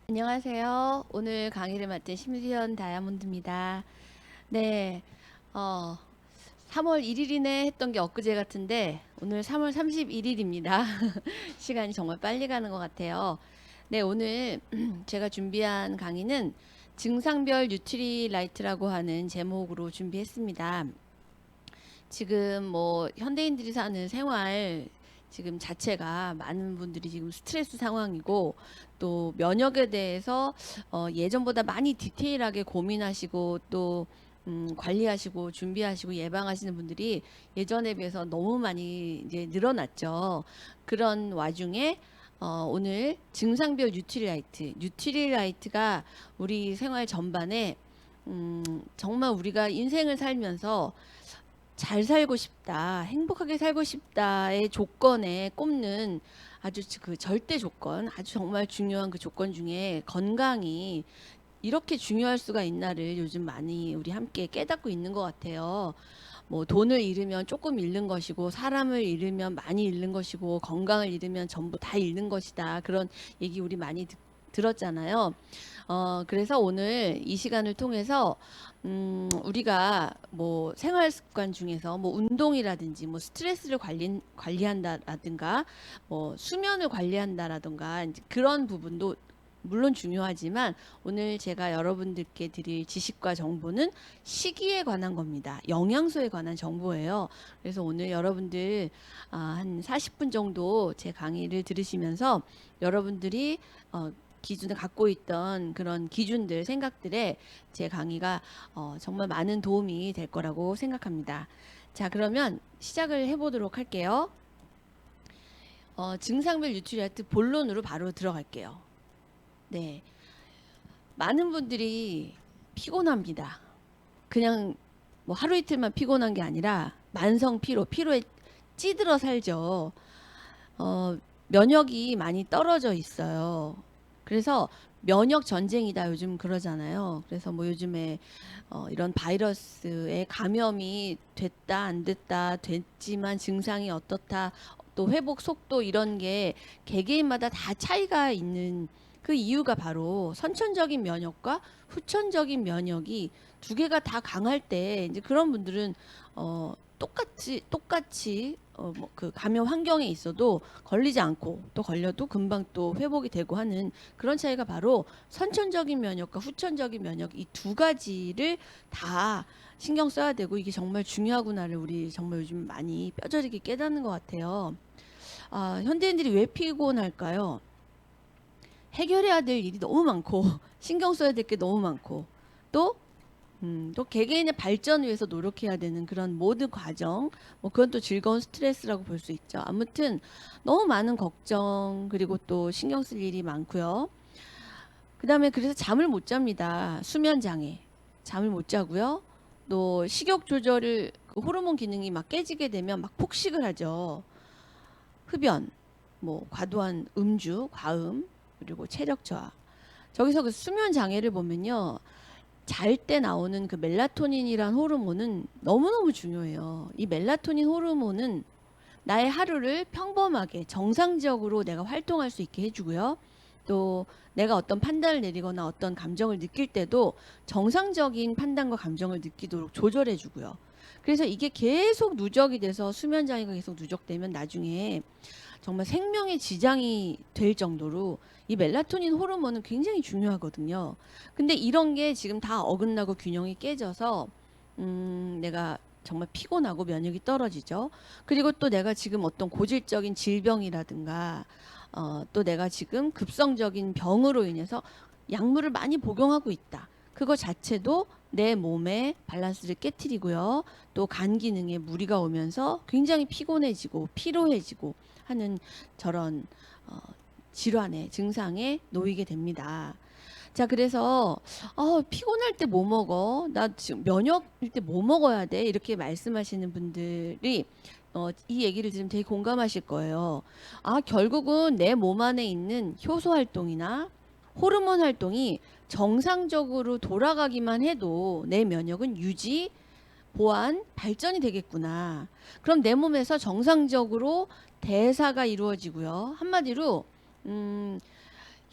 안녕하세요. 오늘 강의를 맡은 심수현 다이아몬드입니다. 네, 어, 3월 1일이네 했던 게 엊그제 같은데 오늘 3월 31일입니다. 시간이 정말 빨리 가는 것 같아요. 네, 오늘 제가 준비한 강의는 증상별 뉴트리라이트라고 하는 제목으로 준비했습니다. 지금 뭐 현대인들이 사는 생활 지금 자체가 많은 분들이 지금 스트레스 상황이고 또 면역에 대해서 예전보다 많이 디테일하게 고민하시고 또 관리하시고 준비하시고 예방하시는 분들이 예전에 비해서 너무 많이 이제 늘어났죠. 그런 와중에 오늘 증상별 뉴트리라이트가 우리 생활 전반에 정말 우리가 인생을 살면서 잘 살고 싶다, 행복하게 살고 싶다의 조건에 꼽는 아주 그 절대 조건, 아주 정말 중요한 그 조건 중에 건강이 이렇게 중요할 수가 있나를 요즘 많이 우리 함께 깨닫고 있는 것 같아요. 뭐 돈을 잃으면 조금 잃는 것이고 사람을 잃으면 많이 잃는 것이고 건강을 잃으면 전부 다 잃는 것이다. 그런 얘기 우리 많이 들었잖아요. 그래서 오늘 이 시간을 통해서 우리가 뭐 생활 습관 중에서 뭐 운동이라든지 뭐 스트레스를 관리한다라든가 뭐 수면을 관리한다라든가 이제 그런 부분도 물론 중요하지만 오늘 제가 여러분들께 드릴 지식과 정보는 식이에 관한 겁니다. 영양소에 관한 정보예요. 그래서 오늘 여러분들 한 40분 정도 제 강의를 들으시면서 여러분들이 기준을 갖고 있던 그런 기준들, 생각들에 제 강의가 정말 많은 도움이 될 거라고 생각합니다. 자, 그러면 시작을 해보도록 할게요. 증상별 뉴트리아트 본론으로 바로 들어갈게요. 네. 많은 분들이 피곤합니다. 그냥 뭐 하루 이틀만 피곤한 게 아니라 만성 피로에 찌들어 살죠. 면역이 많이 떨어져 있어요. 그래서 면역 전쟁이다 요즘 그러잖아요. 그래서 뭐 요즘에 이런 바이러스에 감염이 됐다 안 됐다 됐지만 증상이 어떻다 또 회복 속도 이런 게 개개인마다 다 차이가 있는 그 이유가 바로 선천적인 면역과 후천적인 면역이 두 개가 다 강할 때 이제 그런 분들은 똑같이 뭐 그 감염 환경에 있어도 걸리지 않고 또 걸려도 금방 또 회복이 되고 하는 그런 차이가 바로 선천적인 면역과 후천적인 면역 이 두 가지를 다 신경 써야 되고 이게 정말 중요하구나를 우리 정말 요즘 많이 뼈저리게 깨닫는 것 같아요. 현대인들이 왜 피곤할까요? 해결해야 될 일이 너무 많고 신경 써야 될 게 너무 많고 또 또 개개인의 발전을 위해서 노력해야 되는 그런 모든 과정, 뭐 그건 또 즐거운 스트레스라고 볼 수 있죠. 아무튼 너무 많은 걱정 그리고 또 신경 쓸 일이 많고요. 그다음에 그래서 잠을 못 잡니다. 수면 장애, 잠을 못 자고요. 또 식욕 조절을 그 호르몬 기능이 막 깨지게 되면 막 폭식을 하죠. 흡연, 뭐 과도한 음주, 과음 그리고 체력 저하. 저기서 그 수면 장애를 보면요. 잘 때 나오는 그 멜라토닌이란 호르몬은 너무너무 중요해요. 이 멜라토닌 호르몬은 나의 하루를 평범하게 정상적으로 내가 활동할 수 있게 해주고요. 또 내가 어떤 판단을 내리거나 어떤 감정을 느낄 때도 정상적인 판단과 감정을 느끼도록 조절해주고요. 그래서 이게 계속 누적이 돼서 수면 장애가 계속 누적되면 나중에 정말 생명에 지장이 될 정도로 이 멜라토닌 호르몬은 굉장히 중요하거든요. 근데 이런 게 지금 다 어긋나고 균형이 깨져서 내가 정말 피곤하고 면역이 떨어지죠. 그리고 또 내가 지금 어떤 고질적인 질병이라든가 또 내가 지금 급성적인 병으로 인해서 약물을 많이 복용하고 있다. 그거 자체도 내 몸의 밸런스를 깨트리고요. 또 간 기능에 무리가 오면서 굉장히 피곤해지고 피로해지고 하는 저런 어, 질환의 증상에 놓이게 됩니다. 자, 그래서 피곤할 때 뭐 먹어? 나 지금 면역일 때 뭐 먹어야 돼? 이렇게 말씀하시는 분들이 이 얘기를 들으면 되게 공감하실 거예요. 결국은 내 몸 안에 있는 효소 활동이나 호르몬 활동이 정상적으로 돌아가기만 해도 내 면역은 유지, 보완, 발전이 되겠구나. 그럼 내 몸에서 정상적으로 대사가 이루어지고요. 한마디로 음,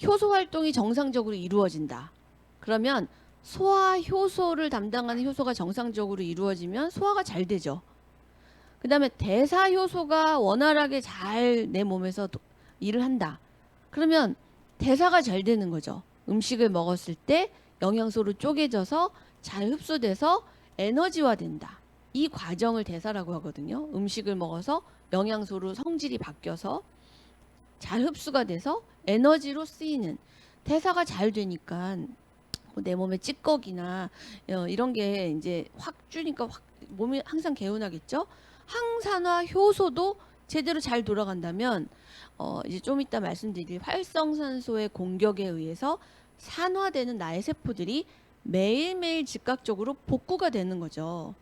효소 활동이 정상적으로 이루어진다. 그러면 소화 효소를 담당하는 효소가 정상적으로 이루어지면 소화가 잘 되죠. 그 다음에 대사 효소가 원활하게 잘 내 몸에서 일을 한다. 그러면 대사가 잘 되는 거죠. 음식을 먹었을 때 영양소로 쪼개져서 잘 흡수돼서 에너지화 된다. 이 과정을 대사라고 하거든요. 음식을 먹어서 영양소로 성질이 바뀌어서 잘 흡수가 돼서 에너지로 쓰이는, 대사가 잘 되니까 내 몸에 찌꺼기나 이런 게 이제 확 주니까 확 몸이 항상 개운하겠죠. 항산화 효소도 제대로 잘 돌아간다면 이제 좀 이따 말씀드릴 활성산소의 공격에 의해서 산화되는 나의 세포들이 매일매일 즉각적으로 복구가 되는 거죠.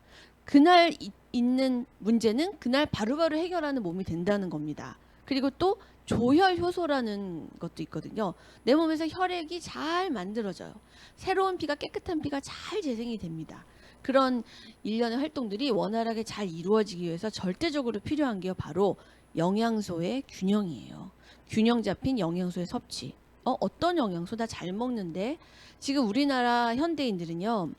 그날 있는 문제는 그날 바로바로 해결하는 몸이 된다는 겁니다. 그리고 또 조혈 효소라는 것도 있거든요. 내 몸에서 혈액이 잘 만들어져요. 새로운 피가, 깨끗한 피가 잘 재생이 됩니다. 그런 일련의 활동들이 원활하게 잘 이루어지기 위해서 절대적으로 필요한 게 바로 영양소의 균형이에요. 균형 잡힌 영양소의 섭취. 어떤 영양소 다 잘 먹는데 지금 우리나라 현대인들은요,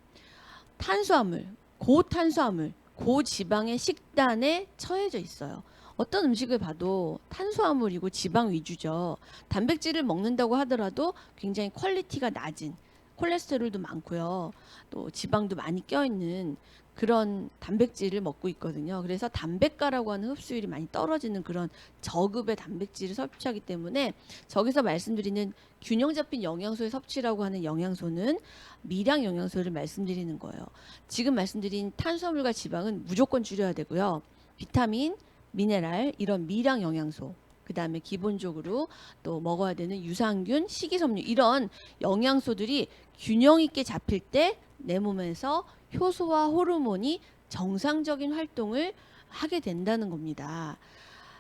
탄수화물, 고탄수화물, 고지방의 식단에 처해져 있어요. 어떤 음식을 봐도 탄수화물이고 지방 위주죠. 단백질을 먹는다고 하더라도 굉장히 퀄리티가 낮은, 콜레스테롤도 많고요. 또 지방도 많이 껴있는 그런 단백질을 먹고 있거든요. 그래서 단백가라고 하는 흡수율이 많이 떨어지는 그런 저급의 단백질을 섭취하기 때문에 저기서 말씀드리는 균형 잡힌 영양소의 섭취라고 하는 영양소는 미량 영양소를 말씀드리는 거예요. 지금 말씀드린 탄수화물과 지방은 무조건 줄여야 되고요. 비타민, 미네랄, 이런 미량 영양소, 그 다음에 기본적으로 또 먹어야 되는 유산균, 식이섬유, 이런 영양소들이 균형 있게 잡힐 때 내 몸에서 효소와 호르몬이 정상적인 활동을 하게 된다는 겁니다.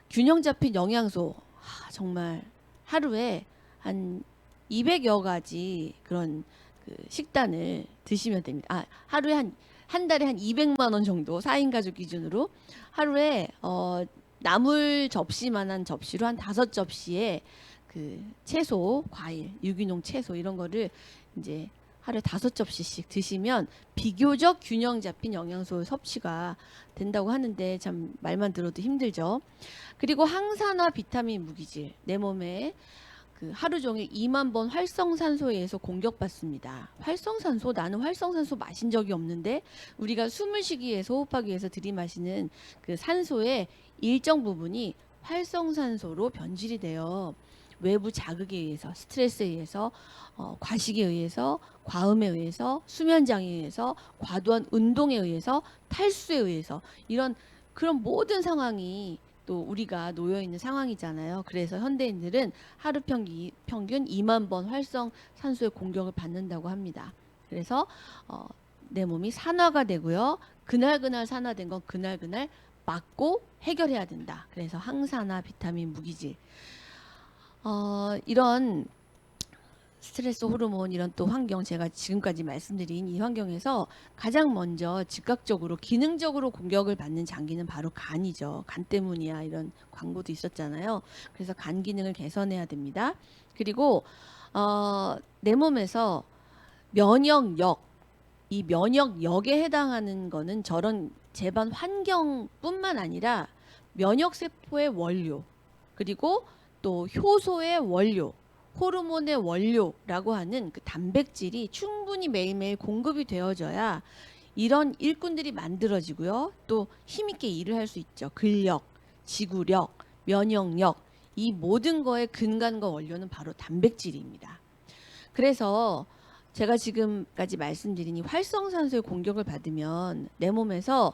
균형 잡힌 영양소, 정말 하루에 한 200여 가지 그런 그 식단을 드시면 됩니다. 하루에 한 달에 한 200만 원 정도, 4인 가족 기준으로 하루에 나물 접시만한 접시로 한 5접시의 그 채소, 과일, 유기농 채소 이런 거를 이제 하루에 5접시씩 드시면 비교적 균형 잡힌 영양소 섭취가 된다고 하는데 참 말만 들어도 힘들죠. 그리고 항산화 비타민 무기질, 내 몸에 그 하루 종일 2만 번 활성산소에 의해서 공격받습니다. 활성산소, 나는 활성산소 마신 적이 없는데 우리가 숨을 쉬기 위해서, 호흡하기 위해서 들이마시는 그 산소의 일정 부분이 활성산소로 변질이 돼요. 외부 자극에 의해서, 스트레스에 의해서, 과식에 의해서, 과음에 의해서, 수면장애에 의해서, 과도한 운동에 의해서, 탈수에 의해서, 이런 그런 모든 상황이 또 우리가 놓여 있는 상황이잖아요. 그래서 현대인들은 하루 평균 2만 번 활성산소의 공격을 받는다고 합니다. 그래서 내 몸이 산화가 되고요. 그날 산화된 건 그날 막고 해결해야 된다. 그래서 항산화 비타민 무기질, 이런 스트레스 호르몬, 이런 또 환경, 제가 지금까지 말씀드린 이 환경에서 가장 먼저 즉각적으로 기능적으로 공격을 받는 장기는 바로 간이죠. 간 때문이야, 이런 광고도 있었잖아요. 그래서 간 기능을 개선해야 됩니다. 그리고 내 몸에서 면역력, 이 면역력에 해당하는 거는 저런 재반 환경뿐만 아니라 면역세포의 원료, 그리고 또 효소의 원료, 호르몬의 원료라고 하는 그 단백질이 충분히 매일매일 공급이 되어져야 이런 일꾼들이 만들어지고요. 또 힘있게 일을 할 수 있죠. 근력, 지구력, 면역력, 이 모든 거의 근간과 원료는 바로 단백질입니다. 그래서 제가 지금까지 말씀드린 이 활성산소의 공격을 받으면 내 몸에서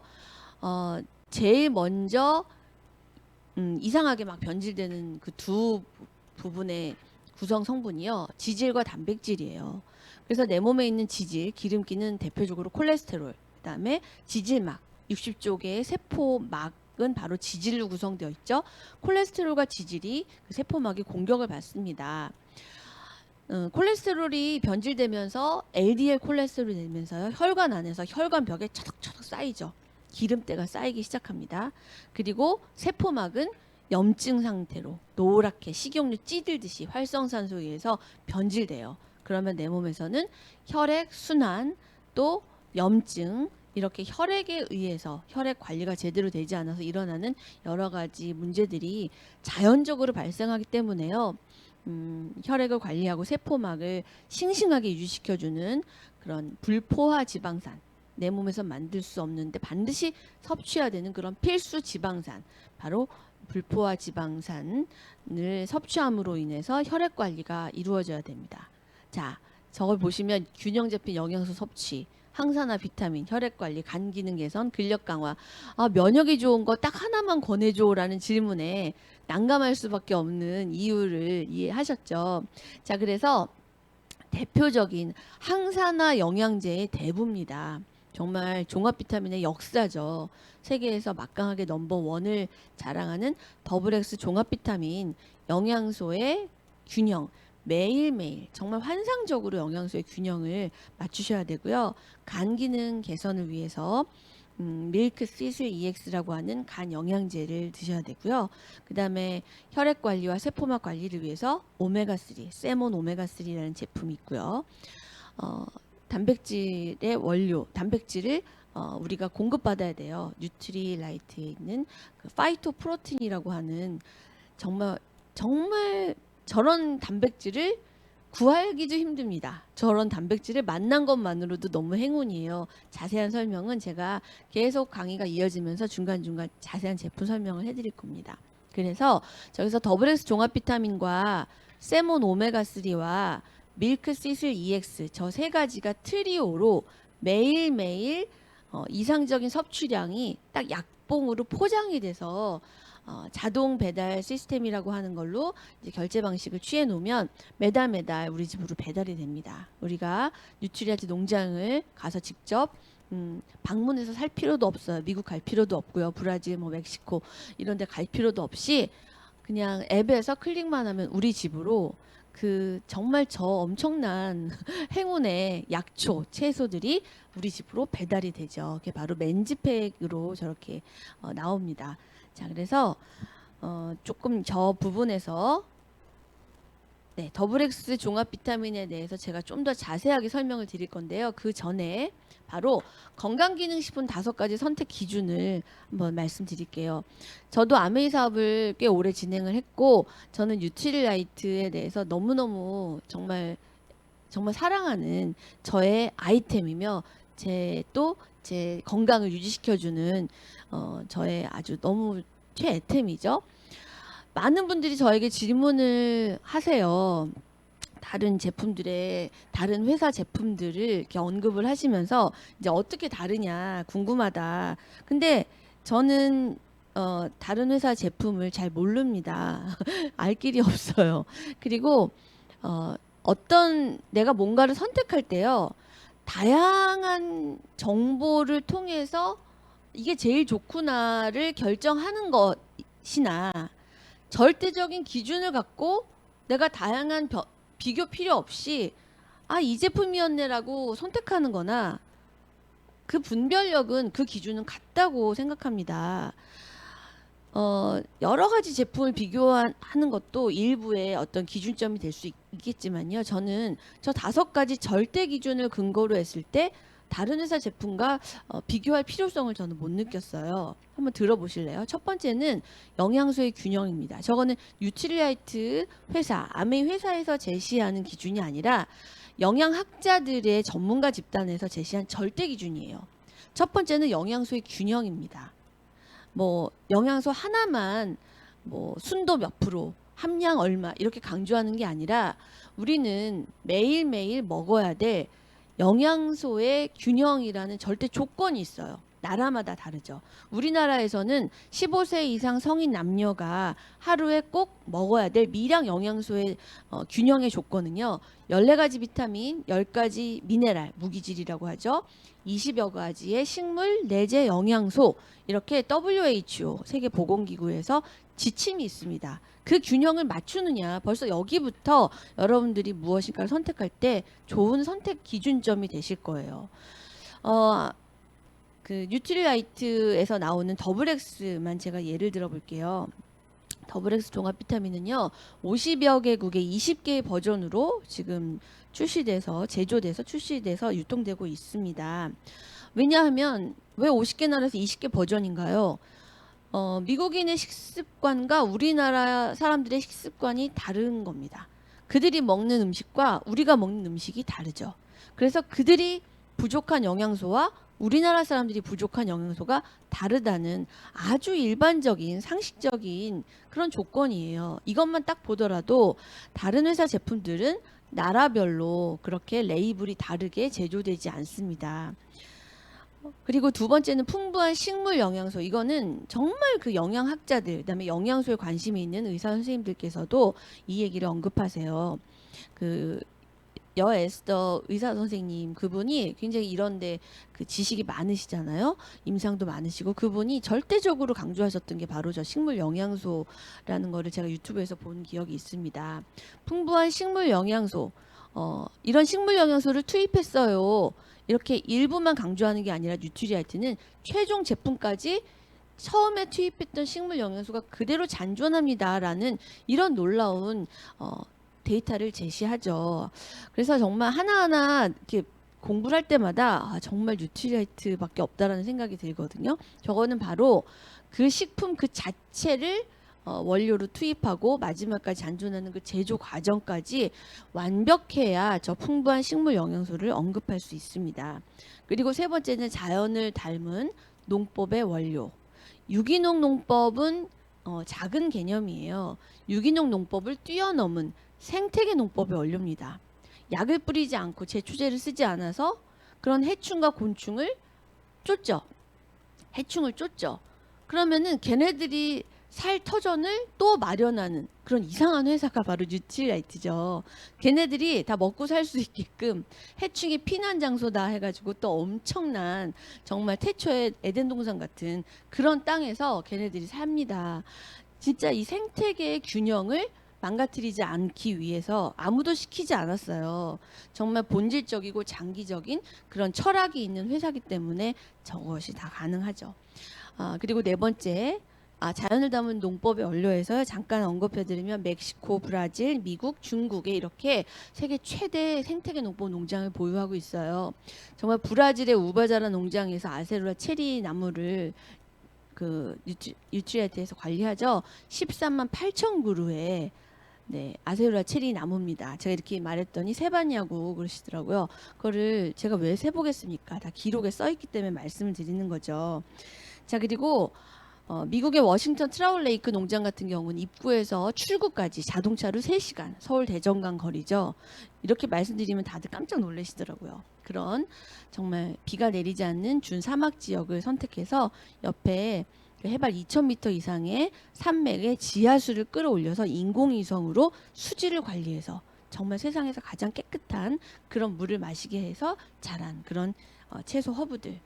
제일 먼저 이상하게 막 변질되는 그 두 부분의 구성 성분이요, 지질과 단백질이에요. 그래서 내 몸에 있는 지질, 기름기는 대표적으로 콜레스테롤, 그다음에 지질막, 60조 개의 세포막은 바로 지질로 구성되어 있죠. 콜레스테롤과 지질이 그 세포막이 공격을 받습니다. 콜레스테롤이 변질되면서 LDL 콜레스테롤이 되면서요, 혈관 안에서 혈관벽에 차덕차덕 쌓이죠. 기름때가 쌓이기 시작합니다. 그리고 세포막은 염증 상태로 노랗게 식용유 찌들듯이 활성산소에 의해서 변질돼요. 그러면 내 몸에서는 혈액 순환 또 염증 이렇게 혈액에 의해서 혈액 관리가 제대로 되지 않아서 일어나는 여러 가지 문제들이 자연적으로 발생하기 때문에요. 혈액을 관리하고 세포막을 싱싱하게 유지시켜주는 그런 불포화 지방산, 내 몸에서 만들 수 없는데 반드시 섭취해야 되는 그런 필수 지방산, 바로 불포화 지방산을 섭취함으로 인해서 혈액 관리가 이루어져야 됩니다. 자, 저걸 보시면 균형 잡힌 영양소 섭취, 항산화, 비타민, 혈액 관리, 간 기능 개선, 근력 강화. 면역이 좋은 거 딱 하나만 권해줘라는 질문에 난감할 수밖에 없는 이유를 이해하셨죠? 자, 그래서 대표적인 항산화 영양제의 대부입니다. 정말 종합 비타민의 역사죠. 세계에서 막강하게 넘버원을 자랑하는 더블X 종합 비타민 영양소의 균형, 매일매일 정말 환상적으로 영양소의 균형을 맞추셔야 되고요. 간 기능 개선을 위해서 밀크 시슬 EX라고 하는 간 영양제를 드셔야 되고요. 그 다음에 혈액 관리와 세포막 관리를 위해서 오메가3, 세몬 오메가3라는 제품이 있고요. 단백질의 원료, 단백질을 우리가 공급받아야 돼요. 뉴트리라이트에 있는 그 파이토 프로틴이라고 하는 정말 저런 단백질을 구하기도 힘듭니다. 저런 단백질을 만난 것만으로도 너무 행운이에요. 자세한 설명은 제가 계속 강의가 이어지면서 중간중간 자세한 제품 설명을 해드릴 겁니다. 그래서 저기서 더블X 종합 비타민과 세몬 오메가3와 밀크 시슬 EX 저 세 가지가 트리오로 매일매일 이상적인 섭취량이 딱 약봉으로 포장이 돼서 자동 배달 시스템이라고 하는 걸로 이제 결제 방식을 취해 놓으면 매달 우리 집으로 배달이 됩니다. 우리가 뉴트리아트 농장을 가서 직접 방문해서 살 필요도 없어요. 미국 갈 필요도 없고요. 브라질, 멕시코 이런 데 갈 필요도 없이 그냥 앱에서 클릭만 하면 우리 집으로 그 정말 저 엄청난 행운의 약초, 채소들이 우리 집으로 배달이 되죠. 그게 바로 맨지팩으로 저렇게 나옵니다. 자, 그래서 조금 저 부분에서 더블X 종합 비타민에 대해서 제가 좀 더 자세하게 설명을 드릴 건데요. 그 전에 바로 건강기능식품 5가지 선택 기준을 한번 말씀드릴게요. 저도 아메이 사업을 꽤 오래 진행을 했고 저는 뉴트리라이트에 대해서 너무너무 정말 사랑하는 저의 아이템이며 제 건강을 유지시켜주는 저의 아주 너무 최애템이죠. 많은 분들이 저에게 질문을 하세요. 다른 회사 제품들을 이렇게 언급을 하시면서 이제 어떻게 다르냐 궁금하다. 근데 저는 다른 회사 제품을 잘 모릅니다. 알 길이 없어요. 그리고 내가 뭔가를 선택할 때요. 다양한 정보를 통해서 이게 제일 좋구나를 결정하는 것이나 절대적인 기준을 갖고 내가 다양한 비교 필요 없이 이 제품이었네라고 선택하는 거나 그 분별력은 그 기준은 같다고 생각합니다. 여러 가지 제품을 비교하는 것도 일부의 어떤 기준점이 될 수 있겠지만요. 저는 저 5가지 절대 기준을 근거로 했을 때 다른 회사 제품과 비교할 필요성을 저는 못 느꼈어요. 한번 들어보실래요? 첫 번째는 영양소의 균형입니다. 저거는 뉴트리라이트 회사, 아메이 회사에서 제시하는 기준이 아니라 영양학자들의 전문가 집단에서 제시한 절대 기준이에요. 첫 번째는 영양소의 균형입니다. 영양소 하나만 순도 몇 프로, 함량 얼마 이렇게 강조하는 게 아니라 우리는 매일매일 먹어야 될 영양소의 균형이라는 절대 조건이 있어요. 나라마다 다르죠. 우리나라에서는 15세 이상 성인 남녀가 하루에 꼭 먹어야 될 미량 영양소의 균형의 조건은요. 14가지 비타민, 10가지 미네랄, 무기질이라고 하죠. 20여 가지의 식물, 내재 영양소 이렇게 WHO 세계보건기구에서 지침이 있습니다. 그 균형을 맞추느냐 벌써 여기부터 여러분들이 무엇인가를 선택할 때 좋은 선택 기준점이 되실 거예요. 그 뉴트리라이트에서 나오는 더블X만 제가 예를 들어 볼게요. 더블엑스 종합 비타민은요 50여 개국의 20개의 버전으로 지금 제조돼서 출시돼서 유통되고 있습니다. 왜냐하면 왜 50개 나라에서 20개 버전인가요? 미국인의 식습관과 우리나라 사람들의 식습관이 다른 겁니다. 그들이 먹는 음식과 우리가 먹는 음식이 다르죠. 그래서 그들이 부족한 영양소와 우리나라 사람들이 부족한 영양소가 다르다는 아주 일반적인 상식적인 그런 조건이에요. 이것만 딱 보더라도 다른 회사 제품들은 나라별로 그렇게 레이블이 다르게 제조되지 않습니다. 그리고 두 번째는 풍부한 식물 영양소. 이거는 정말 그 영양학자들, 그다음에 영양소에 관심이 있는 의사 선생님들께서도 이 얘기를 언급하세요. 그 에스더 의사 선생님 그분이 굉장히 이런데 그 지식이 많으시잖아요. 임상도 많으시고 그분이 절대적으로 강조하셨던 게 바로 저 식물 영양소라는 거를 제가 유튜브에서 본 기억이 있습니다. 풍부한 식물 영양소. 이런 식물 영양소를 투입했어요. 이렇게 일부만 강조하는 게 아니라 뉴트리아이트는 최종 제품까지 처음에 투입했던 식물 영양소가 그대로 잔존합니다라는 이런 놀라운 데이터를 제시하죠. 그래서 정말 하나하나 이렇게 공부를 할 때마다 정말 뉴트리아이트밖에 없다라는 생각이 들거든요. 저거는 바로 그 식품 그 자체를 원료로 투입하고 마지막까지 잔존하는 그 제조 과정까지 완벽해야 저 풍부한 식물 영양소를 언급할 수 있습니다. 그리고 세 번째는 자연을 닮은 농법의 원료. 유기농 농법은 작은 개념이에요. 유기농 농법을 뛰어넘은 생태계 농법의 원료입니다. 약을 뿌리지 않고 제초제를 쓰지 않아서 그런 해충과 곤충을 쫓죠. 해충을 쫓죠. 그러면은 걔네들이 살 터전을 또 마련하는 그런 이상한 회사가 바로 뉴트리라이트죠. 걔네들이 다 먹고 살 수 있게끔 해충이 피난 장소다 해가지고 또 엄청난 정말 태초의 에덴 동산 같은 그런 땅에서 걔네들이 삽니다. 진짜 이 생태계의 균형을 망가뜨리지 않기 위해서 아무도 시키지 않았어요. 정말 본질적이고 장기적인 그런 철학이 있는 회사이기 때문에 저것이 다 가능하죠. 그리고 네 번째, 자연을 담은 농법의 원료에서 잠깐 언급해드리면 멕시코, 브라질, 미국, 중국에 이렇게 세계 최대 생태계 농법 농장을 보유하고 있어요. 정말 브라질의 우바자라 농장에서 아세로라 체리 나무를 그 뉴트리아이트에서 관리하죠. 13만 8천 그루의 아세로라 체리 나무입니다. 제가 이렇게 말했더니 세봤냐고 그러시더라고요. 그거를 제가 왜 세보겠습니까? 다 기록에 써있기 때문에 말씀을 드리는 거죠. 자, 그리고 미국의 워싱턴 트라울레이크 농장 같은 경우는 입구에서 출구까지 자동차로 3시간, 서울 대전간 거리죠. 이렇게 말씀드리면 다들 깜짝 놀라시더라고요. 그런 정말 비가 내리지 않는 준사막 지역을 선택해서 옆에 해발 2000m 이상의 산맥의 지하수를 끌어올려서 인공위성으로 수질을 관리해서 정말 세상에서 가장 깨끗한 그런 물을 마시게 해서 자란 그런 채소 허브들.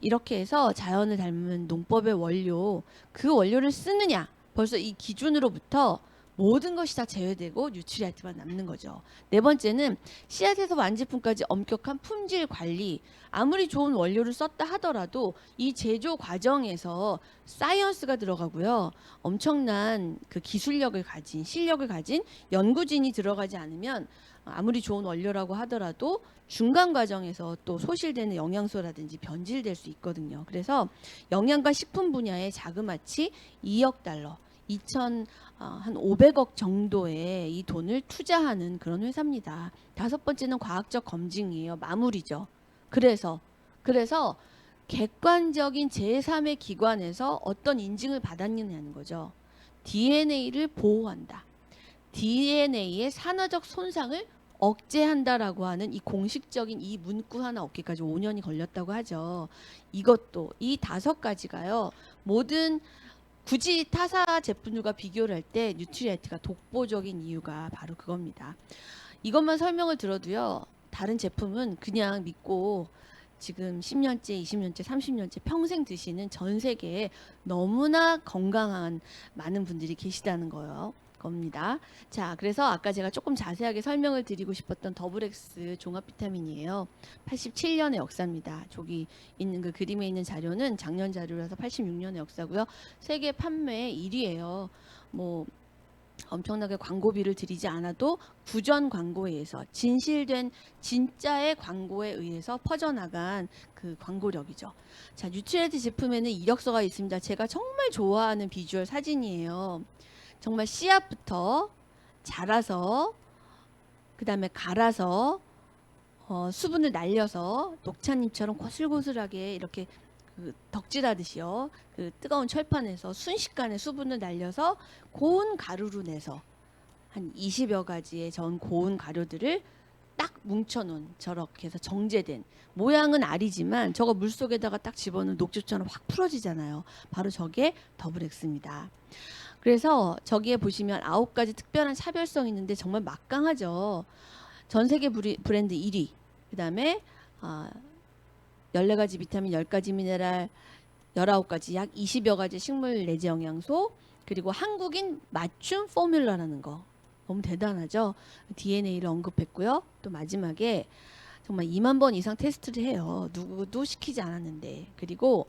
이렇게 해서 자연을 닮은 농법의 원료, 그 원료를 쓰느냐, 벌써 이 기준으로부터 모든 것이 다 제외되고 뉴트리아이트만 남는 거죠. 네 번째는 씨앗에서 완제품까지 엄격한 품질 관리. 아무리 좋은 원료를 썼다 하더라도 이 제조 과정에서 사이언스가 들어가고요. 엄청난 그 기술력을 가진, 실력을 가진 연구진이 들어가지 않으면 아무리 좋은 원료라고 하더라도 중간 과정에서 또 소실되는 영양소라든지 변질될 수 있거든요. 그래서 영양과 식품 분야의 자그마치 2억 달러, 한 500억 정도의 이 돈을 투자하는 그런 회사입니다. 다섯 번째는 과학적 검증이에요. 마무리죠. 그래서 객관적인 제3의 기관에서 어떤 인증을 받았느냐는 거죠. DNA를 보호한다. DNA의 산화적 손상을 억제한다라고 하는 이 공식적인 이 문구 하나 얻기까지 5년이 걸렸다고 하죠. 이것도 이 5가지가요. 모든 굳이 타사 제품들과 비교를 할 때 뉴트리아이트가 독보적인 이유가 바로 그겁니다. 이것만 설명을 들어도요. 다른 제품은 그냥 믿고 지금 10년째, 20년째, 30년째 평생 드시는 전 세계에 너무나 건강한 많은 분들이 계시다는 거예요. 겁니다. 자, 그래서 아까 제가 조금 자세하게 설명을 드리고 싶었던 더블엑스 종합 비타민이에요. 87년의 역사입니다. 저기 있는 그 그림에 있는 자료는 작년 자료라서 86년의 역사고요. 세계 판매 1위예요. 뭐 엄청나게 광고비를 들이지 않아도 구전 광고에 의해서 진실된 진짜의 광고에 의해서 퍼져나간 그 광고력이죠. 자, 뉴트리얼트 제품에는 이력서가 있습니다. 제가 정말 좋아하는 비주얼 사진이에요. 정말 씨앗부터 자라서 그 다음에 갈아서 수분을 날려서 녹차잎처럼 고슬고슬하게 이렇게 그 덕질하듯이요. 그 뜨거운 철판에서 순식간에 수분을 날려서 고운 가루로 내서 한 20여 가지의 전 고운 가루들을 딱 뭉쳐놓은 저렇게 해서 정제된 모양은 알이지만 저거 물속에다가 딱 집어넣으면 녹즙처럼 확 풀어지잖아요. 바로 저게 더블엑스입니다. 그래서 저기에 보시면 9가지 특별한 차별성이 있는데 정말 막강하죠. 전 세계 브랜드 1위. 그 다음에 14가지 비타민, 10가지 미네랄, 19가지 약 20여 가지 식물 내재 영양소, 그리고 한국인 맞춤 포뮬러라는 거. 너무 대단하죠. DNA를 언급했고요. 또 마지막에 정말 2만 번 이상 테스트를 해요. 누구도 시키지 않았는데. 그리고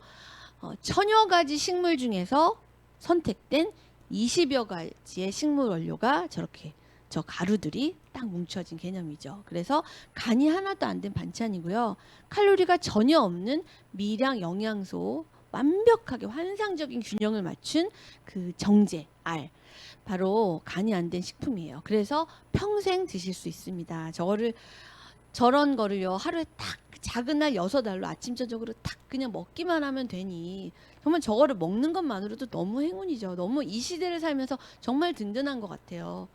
1000여 가지 식물 중에서 선택된 20여 가지의 식물 원료가 저렇게 저 가루들이 딱 뭉쳐진 개념이죠. 그래서 간이 하나도 안 된 반찬이고요. 칼로리가 전혀 없는 미량 영양소 완벽하게 환상적인 균형을 맞춘 그 정제 알. 바로 간이 안 된 식품이에요. 그래서 평생 드실 수 있습니다. 저런 거를요. 하루에 딱 작은 날 6알로 아침 저녁으로 딱 그냥 먹기만 하면 되니 정말 저거를 먹는 것만으로도 너무 행운이죠. 너무 이 시대를 살면서 정말 든든한 것 같아요.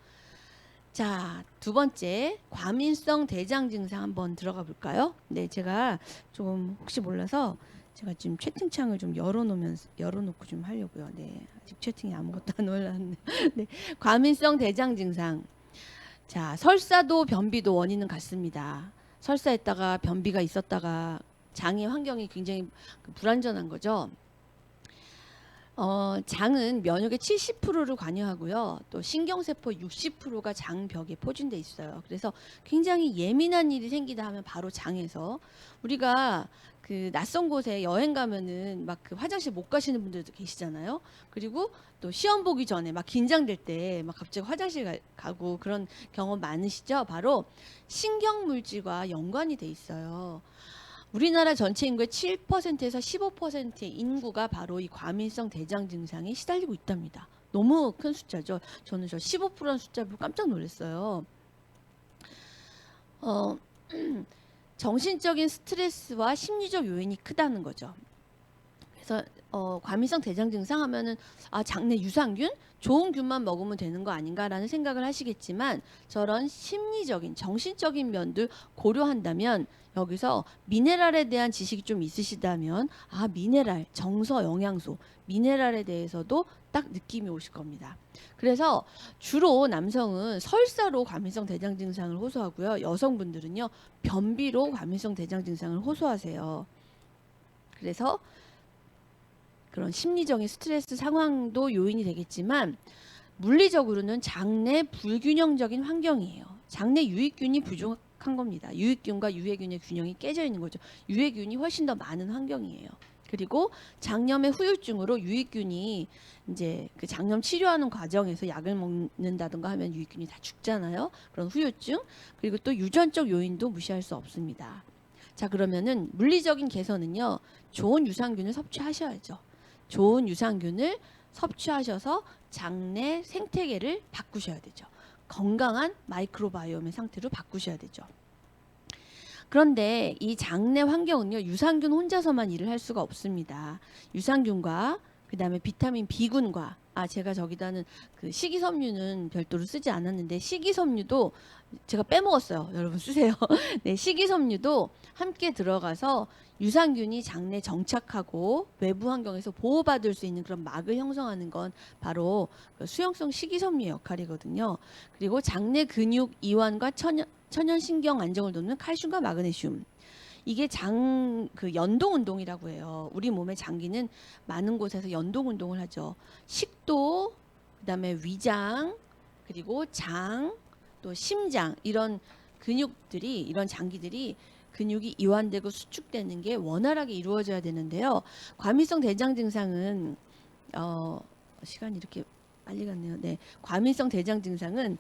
자, 두 번째 과민성 대장 증상 한번 들어가 볼까요? 네, 제가 좀 혹시 몰라서 제가 지금 채팅창을 좀 열어놓고 좀 하려고요. 네, 아직 채팅이 아무것도 안 올랐네. 네, 과민성 대장 증상. 자, 설사도 변비도 원인은 같습니다. 설사했다가 변비가 있었다가 장의 환경이 굉장히 불안전한 거죠. 장은 면역의 70%를 관여하고요. 또 신경세포 60%가 장벽에 포진돼 있어요. 그래서 굉장히 예민한 일이 생기다 하면 바로 장에서 우리가 그 낯선 곳에 여행 가면은 막 그 화장실 못 가시는 분들도 계시잖아요. 그리고 또 시험 보기 전에 막 긴장될 때 막 갑자기 화장실 가고 그런 경험 많으시죠? 바로 신경물질과 연관이 돼 있어요. 우리나라 전체 인구의 7%에서 15%의 인구가 바로 이 과민성 대장 증상에 시달리고 있답니다. 너무 큰 숫자죠. 저는 저 15%라는 숫자 보고 깜짝 놀랐어요. 정신적인 스트레스와 심리적 요인이 크다는 거죠. 그래서 과민성 대장 증상 하면은 장내 유산균 좋은 균만 먹으면 되는 거 아닌가라는 생각을 하시겠지만 저런 심리적인 정신적인 면도 고려한다면 여기서 미네랄에 대한 지식이 좀 있으시다면 미네랄 정서 영양소 미네랄에 대해서도 딱 느낌이 오실 겁니다. 그래서 주로 남성은 설사로 과민성 대장 증상을 호소하고요. 여성분들은요 변비로 과민성 대장 증상을 호소하세요. 그래서 그런 심리적인 스트레스 상황도 요인이 되겠지만 물리적으로는 장내 불균형적인 환경이에요. 장내 유익균이 부족한 겁니다. 유익균과 유해균의 균형이 깨져 있는 거죠. 유해균이 훨씬 더 많은 환경이에요. 그리고 장염의 후유증으로 유익균이 이제 그 장염 치료하는 과정에서 약을 먹는다든가 하면 유익균이 다 죽잖아요. 그런 후유증 그리고 또 유전적 요인도 무시할 수 없습니다. 자, 그러면은 물리적인 개선은요. 좋은 유산균을 섭취하셔야죠. 좋은 유산균을 섭취하셔서 장내 생태계를 바꾸셔야 되죠. 건강한 마이크로바이옴의 상태로 바꾸셔야 되죠. 그런데 이 장내 환경은요. 유산균 혼자서만 일을 할 수가 없습니다. 유산균과 그 다음에 비타민 B군과 제가 저기다는 그 식이섬유는 별도로 쓰지 않았는데 식이섬유도 제가 빼먹었어요. 여러분 쓰세요. 네, 식이섬유도 함께 들어가서 유산균이 장내 정착하고 외부 환경에서 보호받을 수 있는 그런 막을 형성하는 건 바로 그 수용성 식이섬유의 역할이거든요. 그리고 장내 근육 이완과 천연신경 안정을 돕는 칼슘과 마그네슘. 이게 그 연동 운동이라고 해요. 우리 몸의 장기는 많은 곳에서 연동 운동을 하죠. 식도, 그다음에 위장, 그리고 장, 또 심장 이런 근육들이 이런 장기들이 근육이 이완되고 수축되는 게 원활하게 이루어져야 되는데요. 과민성 대장 증상은 시간이 이렇게 빨리 갔네요. 네, 과민성 대장 증상은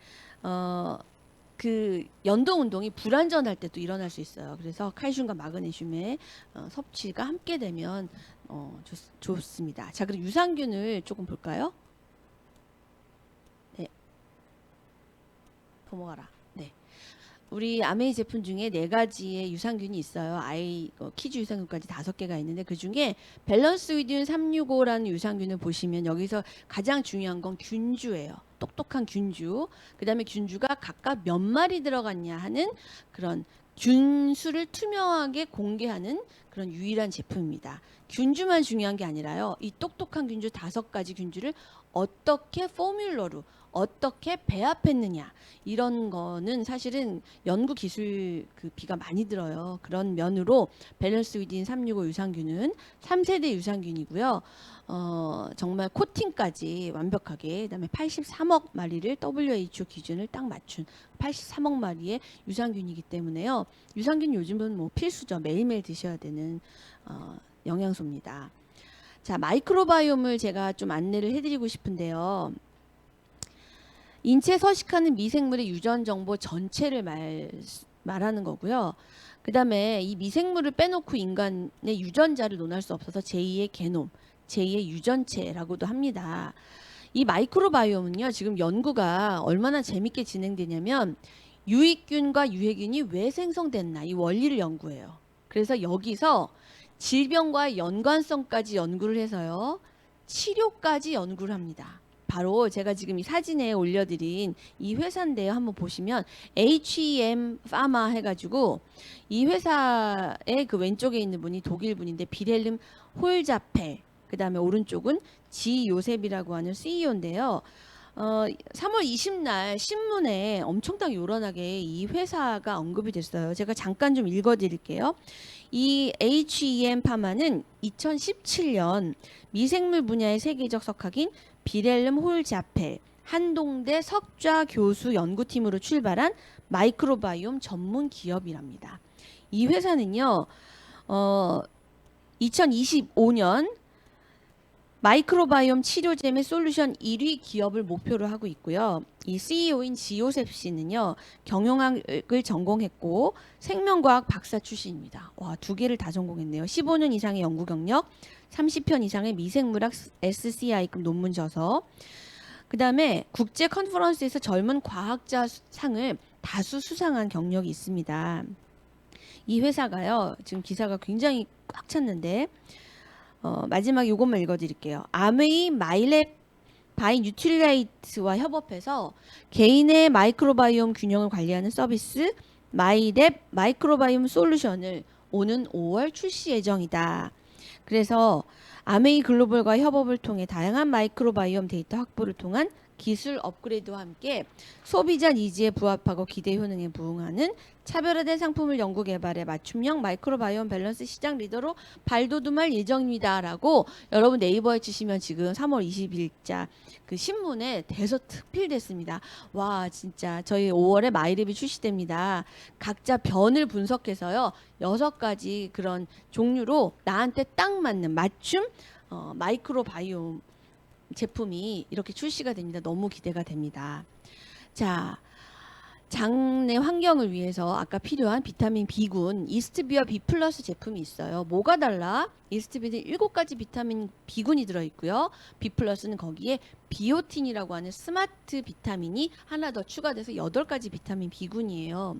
그 연동 운동이 불안전할 때도 일어날 수 있어요. 그래서 칼슘과 마그네슘의 섭취가 함께 되면 좋습니다. 자, 그럼 유산균을 조금 볼까요? 네, 넘어가라. 네. 우리 아메이 제품 중에 4가지의 유산균이 있어요. 키즈 유산균까지 5개가 있는데 그 중에 밸런스 위든 365라는 유산균을 보시면 여기서 가장 중요한 건 균주예요. 똑똑한 균주. 그 다음에 균주가 각각 몇 마리 들어갔냐 하는 그런 균수를 투명하게 공개하는 그런 유일한 제품입니다. 균주만 중요한 게 아니라요. 이 똑똑한 균주 5가지 균주를 어떻게 포뮬러로 어떻게 배합했느냐 이런 거는 사실은 연구 기술 그 비가 많이 들어요. 그런 면으로 밸런스 위딘 365 유산균은 3세대 유산균이고요. 정말 코팅까지 완벽하게 그다음에 83억 마리를 WHO 기준을 딱 맞춘 83억 마리의 유산균이기 때문에요. 유산균 요즘은 뭐 필수죠. 매일매일 드셔야 되는 영양소입니다. 자, 마이크로바이옴을 제가 좀 안내를 해드리고 싶은데요. 인체에 서식하는 미생물의 유전 정보 전체를 말하는 거고요. 그 다음에 이 미생물을 빼놓고 인간의 유전자를 논할 수 없어서 제2의 게놈, 제2의 유전체라고도 합니다. 이 마이크로바이옴은요, 지금 연구가 얼마나 재밌게 진행되냐면 유익균과 유해균이 왜 생성됐나 이 원리를 연구해요. 그래서 여기서 질병과의 연관성까지 연구를 해서요, 치료까지 연구를 합니다. 바로 제가 지금 이 사진에 올려드린 이 회사인데요. 한번 보시면 HEM 파마 해가지고 이 회사의 그 왼쪽에 있는 분이 독일 분인데 비렐름 홀자페, 그 다음에 오른쪽은 지 요셉이라고 하는 CEO인데요. 3월 20날 신문에 엄청나게 요란하게 이 회사가 언급이 됐어요. 제가 잠깐 좀 읽어드릴게요. 이 HEM 파마는 2017년 미생물 분야의 세계적 석학인 비렐름 홀자펠 한동대 석좌 교수 연구팀으로 출발한 마이크로바이옴 전문 기업이랍니다. 이 회사는요, 2025년 마이크로바이옴 치료제 및 솔루션 1위 기업을 목표로 하고 있고요. 이 CEO인 지요셉 씨는요, 경영학을 전공했고 생명과학 박사 출신입니다. 와, 2개를 다 전공했네요. 15년 이상의 연구 경력, 30편 이상의 미생물학 SCI급 논문 저서, 그 다음에 국제 컨퍼런스에서 젊은 과학자 상을 다수 수상한 경력이 있습니다. 이 회사가요, 지금 기사가 굉장히 꽉 찼는데 마지막 요것만 읽어드릴게요. 아메이 마이랩 바이 뉴트리라이트와 협업해서 개인의 마이크로바이옴 균형을 관리하는 서비스 마이랩 마이크로바이옴 솔루션을 오는 5월 출시 예정이다. 그래서 아메이 글로벌과 협업을 통해 다양한 마이크로바이옴 데이터 확보를 통한 기술 업그레이드와 함께 소비자 니즈에 부합하고 기대 효능에 부응하는 차별화된 상품을 연구 개발해 맞춤형 마이크로바이옴 밸런스 시장 리더로 발돋움할 예정입니다. 라고 여러분 네이버에 치시면 지금 3월 20일자 그 신문에 대서특필됐습니다. 와, 진짜 저희 5월에 마이랩이 출시됩니다. 각자 변을 분석해서요, 6가지 그런 종류로 나한테 딱 맞는 맞춤 마이크로바이옴 제품이 이렇게 출시가 됩니다. 너무 기대가 됩니다. 자, 장내 환경을 위해서 아까 필요한 비타민 B군 이스트비와 B 플러스 제품이 있어요. 뭐가 달라? 이스트비는 7가지 비타민 B군이 들어있고요. B 플러스는 거기에 비오틴이라고 하는 스마트 비타민이 하나 더 추가돼서 8가지 비타민 B군이에요.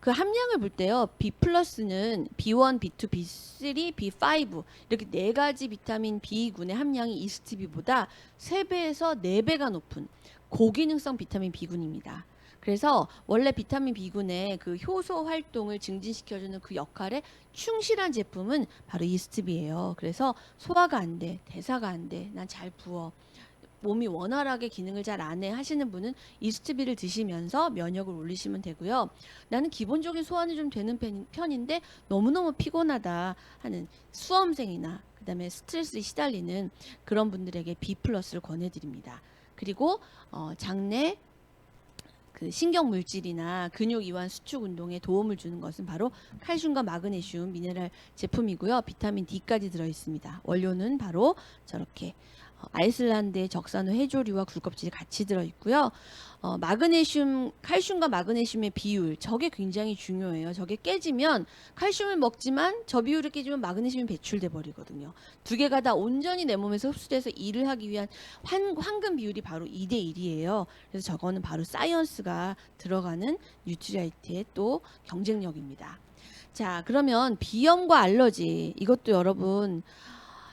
그 함량을 볼 때요, B 플러스는 B1, B2, B3, B5 이렇게 4가지 비타민 B군의 함량이 이스트비보다 3배에서 4배가 높은 고기능성 비타민 B군입니다. 그래서 원래 비타민 B군의 그 효소 활동을 증진시켜주는 그 역할에 충실한 제품은 바로 이스트비예요. 그래서 소화가 안 돼, 대사가 안 돼, 난 잘 부어, 몸이 원활하게 기능을 잘 안 해 하시는 분은 이스트비를 드시면서 면역을 올리시면 되고요. 나는 기본적인 소화는 좀 되는 편인데 너무너무 피곤하다 하는 수험생이나 그다음에 스트레스에 시달리는 그런 분들에게 B 플러스를 권해드립니다. 그리고 장내 그 신경 물질이나 근육 이완 수축 운동에 도움을 주는 것은 바로 칼슘과 마그네슘 미네랄 제품이고요. 비타민 D까지 들어 있습니다. 원료는 바로 저렇게 아이슬란드의 적산호 해조류와 굴껍질이 같이 들어 있고요. 마그네슘, 칼슘과 마그네슘의 비율, 저게 굉장히 중요해요. 저게 깨지면 칼슘을 먹지만 저 비율이 깨지면 마그네슘이 배출돼 버리거든요. 두 개가 다 온전히 내 몸에서 흡수돼서 일을 하기 위한 황금 비율이 바로 2대 1이에요. 그래서 저거는 바로 사이언스가 들어가는 뉴트리아이트의 또 경쟁력입니다. 자, 그러면 비염과 알러지, 이것도 여러분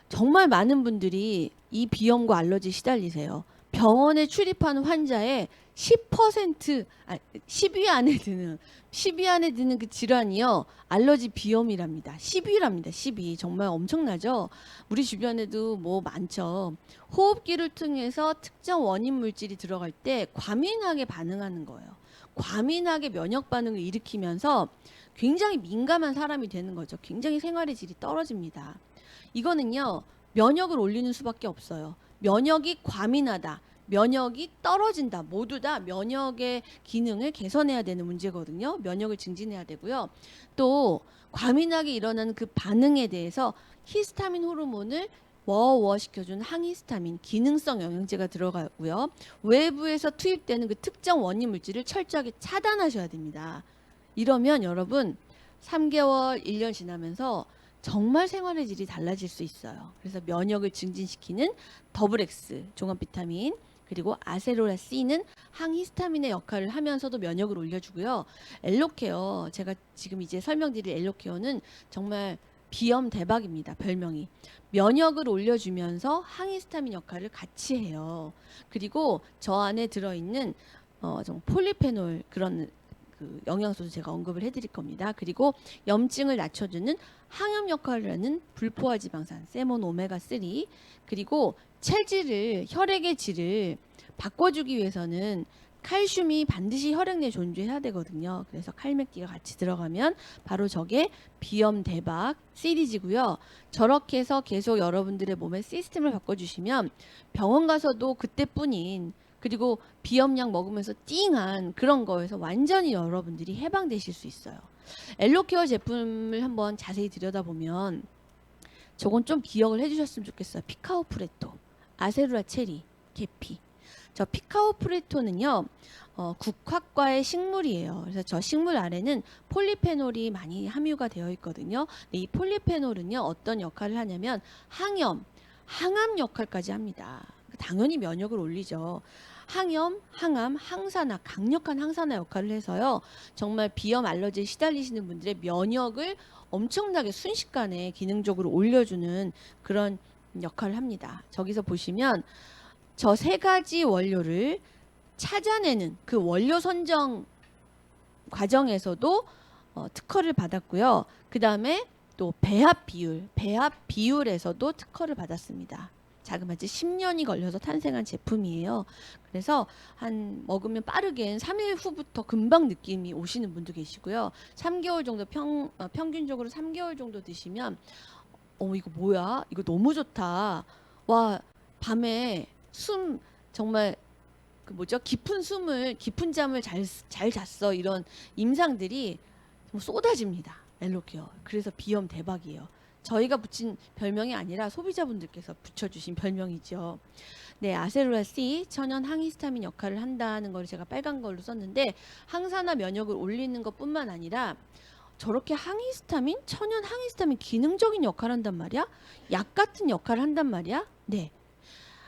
정말 많은 분들이 이 비염과 알러지 시달리세요. 병원에 출입하는 환자의 10%, 10위 안에 드는 그 질환이요. 알러지 비염이랍니다. 10위랍니다. 10위. 정말 엄청나죠? 우리 주변에도 뭐 많죠. 호흡기를 통해서 특정 원인 물질이 들어갈 때 과민하게 반응하는 거예요. 과민하게 면역 반응을 일으키면서 굉장히 민감한 사람이 되는 거죠. 굉장히 생활의 질이 떨어집니다. 이거는요, 면역을 올리는 수밖에 없어요. 면역이 과민하다, 면역이 떨어진다, 모두 다 면역의 기능을 개선해야 되는 문제거든요. 면역을 증진해야 되고요. 또 과민하게 일어나는 그 반응에 대해서 히스타민 호르몬을 워워시켜주는 항히스타민, 기능성 영양제가 들어가고요. 외부에서 투입되는 그 특정 원인 물질을 철저하게 차단하셔야 됩니다. 이러면 여러분 3개월, 1년 지나면서 정말 생활의 질이 달라질 수 있어요. 그래서 면역을 증진시키는 더블X 종합 비타민, 그리고 아세로라 C는 항히스타민의 역할을 하면서도 면역을 올려주고요. 엘로케어, 제가 지금 이제 설명드릴 엘로케어는 정말 비염 대박입니다. 별명이. 면역을 올려주면서 항히스타민 역할을 같이 해요. 그리고 저 안에 들어있는 좀 폴리페놀 그런 그 영양소도 제가 언급을 해드릴 겁니다. 그리고 염증을 낮춰주는 항염 역할을 하는 불포화 지방산, 세몬 오메가3, 그리고 체질을, 혈액의 질을 바꿔주기 위해서는 칼슘이 반드시 혈액 내에 존재해야 되거든요. 그래서 칼맥디가 같이 들어가면 바로 저게 비염 대박 시리즈고요. 저렇게 해서 계속 여러분들의 몸의 시스템을 바꿔주시면 병원 가서도 그때뿐인, 그리고 비염약 먹으면서 띵한 그런 거에서 완전히 여러분들이 해방되실 수 있어요. 엘로케어 제품을 한번 자세히 들여다보면 저건 좀 기억을 해주셨으면 좋겠어요. 피카오 프레토, 아세루라 체리, 계피. 저 피카오 프레토는요, 국화과의 식물이에요. 그래서 저 식물 아래는 폴리페놀이 많이 함유가 되어 있거든요. 이 폴리페놀은요, 어떤 역할을 하냐면 항염, 항암 역할까지 합니다. 당연히 면역을 올리죠. 항염, 항암, 항산화, 강력한 항산화 역할을 해서요. 정말 비염 알러지에 시달리시는 분들의 면역을 엄청나게 순식간에 기능적으로 올려주는 그런 역할을 합니다. 저기서 보시면 저 세 가지 원료를 찾아내는 그 원료 선정 과정에서도 특허를 받았고요. 그 다음에 또 배합 비율에서도 특허를 받았습니다. 자그마치 10년이 걸려서 탄생한 제품이에요. 그래서 한 먹으면 빠르게 3일 후부터 금방 느낌이 오시는 분도 계시고요. 3개월 정도 평균적으로 3개월 정도 드시면 이거 뭐야? 이거 너무 좋다. 와, 밤에 숨 정말 그 뭐죠? 깊은 잠을 잘 잤어. 이런 임상들이 쏟아집니다. 엘로케어. 그래서 비염 대박이에요. 저희가 붙인 별명이 아니라 소비자분들께서 붙여주신 별명이죠. 네, 아세루라 C 천연 항히스타민 역할을 한다는 걸 제가 빨간 걸로 썼는데 항산화 면역을 올리는 것뿐만 아니라 저렇게 항히스타민, 천연 항히스타민 기능적인 역할을 한단 말이야? 약 같은 역할을 한단 말이야? 네.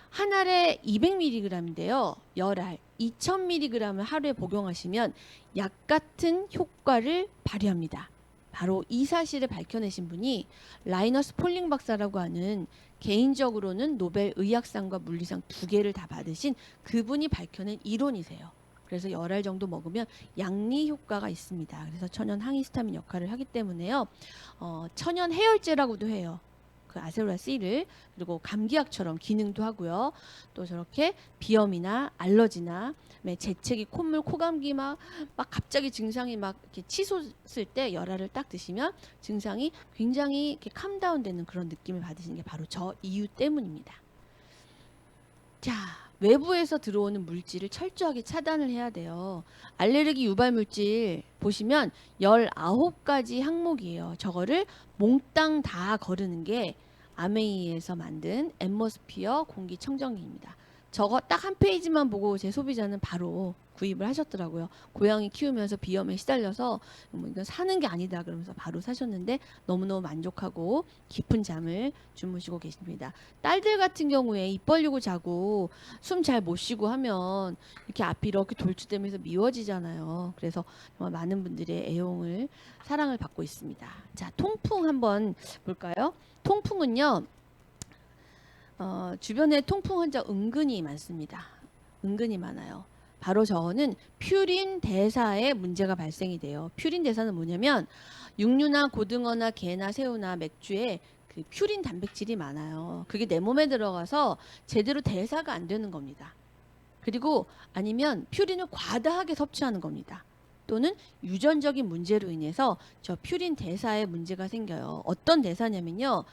한 알에 200mg인데요. 열알 2000mg을 하루에 복용하시면 약 같은 효과를 발휘합니다. 바로 이 사실을 밝혀내신 분이 라이너스 폴링 박사라고 하는, 개인적으로는 노벨 의학상과 물리상 2개를 다 받으신 그분이 밝혀낸 이론이세요. 그래서 열알 정도 먹으면 양리 효과가 있습니다. 그래서 천연 항히스타민 역할을 하기 때문에요. 천연 해열제라고도 해요. 그 아세로라 C를. 그리고 감기약처럼 기능도 하고요. 또 저렇게 비염이나 알러지나 재채기, 콧물, 코감기 막 갑자기 증상이 막 이렇게 치솟을 때 열알을 딱 드시면 증상이 굉장히 이렇게 캄다운 되는 그런 느낌을 받으시는 게 바로 저 이유 때문입니다. 자, 외부에서 들어오는 물질을 철저하게 차단을 해야 돼요. 알레르기 유발 물질 보시면 19가지 항목이에요. 저거를 몽땅 다 거르는 게 아메이에서 만든 앰모스피어 공기청정기입니다. 저거 딱 한 페이지만 보고 제 소비자는 바로 구입을 하셨더라고요. 고양이 키우면서 비염에 시달려서 뭐 이건 사는 게 아니다 그러면서 바로 사셨는데 너무너무 만족하고 깊은 잠을 주무시고 계십니다. 딸들 같은 경우에 입 벌리고 자고 숨 잘 못 쉬고 하면 이렇게 앞이 이렇게 돌출되면서 미워지잖아요. 그래서 정말 많은 분들의 애용을 사랑을 받고 있습니다. 자, 통풍 한번 볼까요? 통풍은요. 주변에 통풍 환자 은근히 많습니다. 은근히 많아요. 바로 저는 퓨린 대사에 문제가 발생이 돼요. 퓨린 대사는 뭐냐면 육류나 고등어나 게나 새우나 맥주에 그 퓨린 단백질이 많아요. 그게 내 몸에 들어가서 제대로 대사가 안 되는 겁니다. 그리고 아니면 퓨린을 과다하게 섭취하는 겁니다. 또는 유전적인 문제로 인해서 저 퓨린 대사에 문제가 생겨요. 어떤 대사냐면요.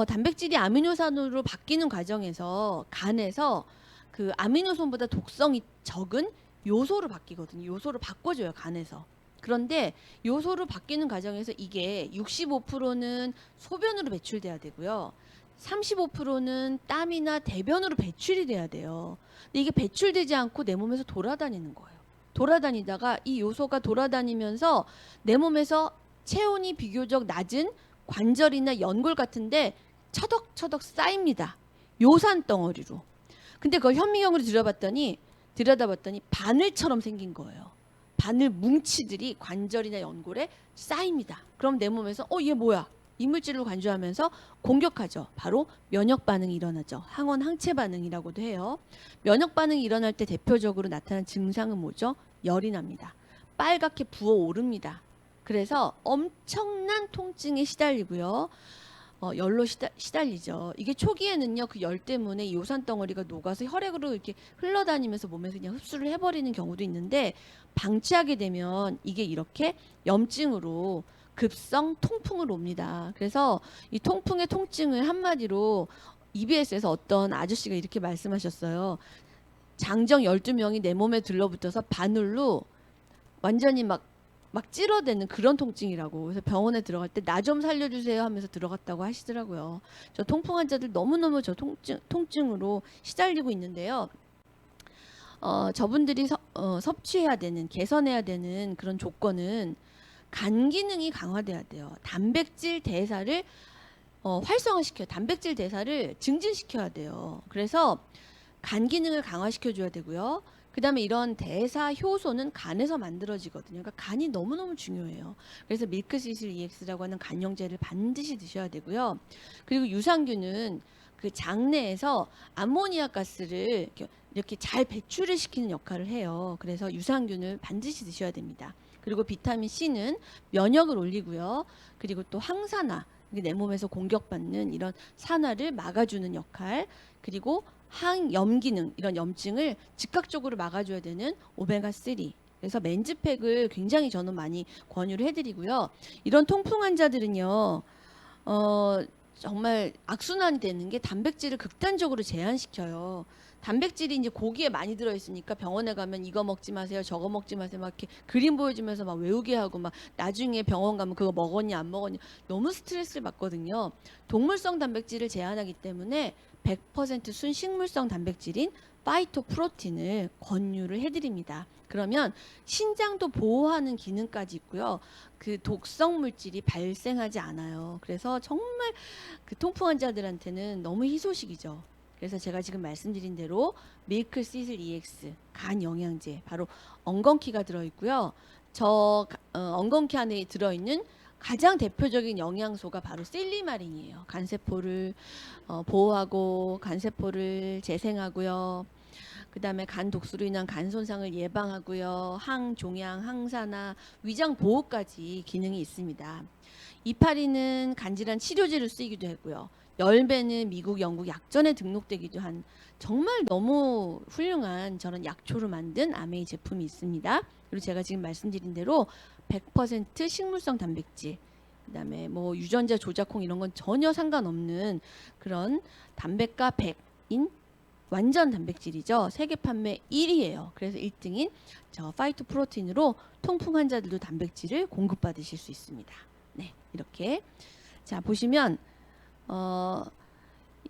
단백질이 아미노산으로 바뀌는 과정에서 간에서 그 아미노산보다 독성이 적은 요소로 바뀌거든요. 요소로 바꿔줘요, 간에서. 그런데 요소로 바뀌는 과정에서 이게 65%는 소변으로 배출돼야 되고요. 35%는 땀이나 대변으로 배출이 돼야 돼요. 근데 이게 배출되지 않고 내 몸에서 돌아다니는 거예요. 돌아다니다가 이 요소가 돌아다니면서 내 몸에서 체온이 비교적 낮은 관절이나 연골 같은데 처덕처덕 쌓입니다. 요산 덩어리로. 근데 그걸 현미경으로 들여다봤더니 바늘처럼 생긴 거예요. 바늘 뭉치들이 관절이나 연골에 쌓입니다. 그럼 내 몸에서 얘 뭐야? 이물질로 간주하면서 공격하죠. 바로 면역 반응이 일어나죠. 항원 항체 반응이라고도 해요. 면역 반응이 일어날 때 대표적으로 나타나는 증상은 뭐죠? 열이 납니다. 빨갛게 부어오릅니다. 그래서 엄청난 통증에 시달리고요. 열로 시달리죠. 이게 초기에는요, 그 열 때문에 이 요산 덩어리가 녹아서 혈액으로 이렇게 흘러다니면서 몸에서 그냥 흡수를 해버리는 경우도 있는데, 방치하게 되면 이게 이렇게 염증으로 급성 통풍으로 옵니다. 그래서 이 통풍의 통증을 한마디로 EBS에서 어떤 아저씨가 이렇게 말씀하셨어요. 장정 12명이 내 몸에 들러붙어서 바늘로 완전히 막 찌러대는 그런 통증이라고. 그래서 병원에 들어갈 때 나 좀 살려주세요 하면서 들어갔다고 하시더라고요. 저 통풍 환자들 너무너무 저 통증으로 시달리고 있는데요. 저분들이 섭취해야 되는, 개선해야 되는 그런 조건은 간 기능이 강화돼야 돼요. 단백질 대사를 활성화시켜요. 단백질 대사를 증진시켜야 돼요. 그래서 간 기능을 강화시켜줘야 되고요. 그 다음에 이런 대사 효소는 간에서 만들어지거든요. 그러니까 간이 너무너무 중요해요. 그래서 밀크시슬 EX라고 하는 간용제를 반드시 드셔야 되고요. 그리고 유산균은 그 장내에서 암모니아 가스를 이렇게 잘 배출을 시키는 역할을 해요. 그래서 유산균을 반드시 드셔야 됩니다. 그리고 비타민 C는 면역을 올리고요. 그리고 또 항산화, 내 몸에서 공격받는 이런 산화를 막아주는 역할, 그리고 항염 기능, 이런 염증을 즉각적으로 막아줘야 되는 오메가3. 그래서 맨즈팩을 굉장히 저는 많이 권유를 해드리고요. 이런 통풍 환자들은요, 정말 악순환이 되는 게 단백질을 극단적으로 제한시켜요. 단백질이 이제 고기에 많이 들어있으니까 병원에 가면 이거 먹지 마세요, 저거 먹지 마세요, 막 이렇게 그림 보여주면서 막 외우게 하고, 막 나중에 병원 가면 그거 먹었냐 안 먹었냐 너무 스트레스를 받거든요. 동물성 단백질을 제한하기 때문에 100% 순식물성 단백질인 파이토프로틴을 권유를 해드립니다. 그러면 신장도 보호하는 기능까지 있고요. 그 독성 물질이 발생하지 않아요. 그래서 정말 그 통풍 환자들한테는 너무 희소식이죠. 그래서 제가 지금 말씀드린 대로 밀크 시슬 EX 간 영양제, 바로 엉겅퀴가 들어있고요. 저 엉겅퀴 안에 들어있는 가장 대표적인 영양소가 바로 셀리마린이에요. 간세포를 보호하고 간세포를 재생하고요. 그 다음에 간 독소로 인한 간 손상을 예방하고요. 항종양, 항산화, 위장 보호까지 기능이 있습니다. 이파리는 간질환 치료제로 쓰이기도 했고요. 열매는 미국, 영국 약전에 등록되기도 한 정말 너무 훌륭한 저런 약초로 만든 아메이 제품이 있습니다. 그리고 제가 지금 말씀드린 대로 100% 식물성 단백질, 그다음에 뭐 유전자 조작콩 이런 건 전혀 상관없는 그런 담백과 백인 완전 단백질이죠. 세계 판매 1위예요. 그래서 1등인 저 파이토프로틴으로 통풍 환자들도 단백질을 공급받으실 수 있습니다. 네, 이렇게 자 보시면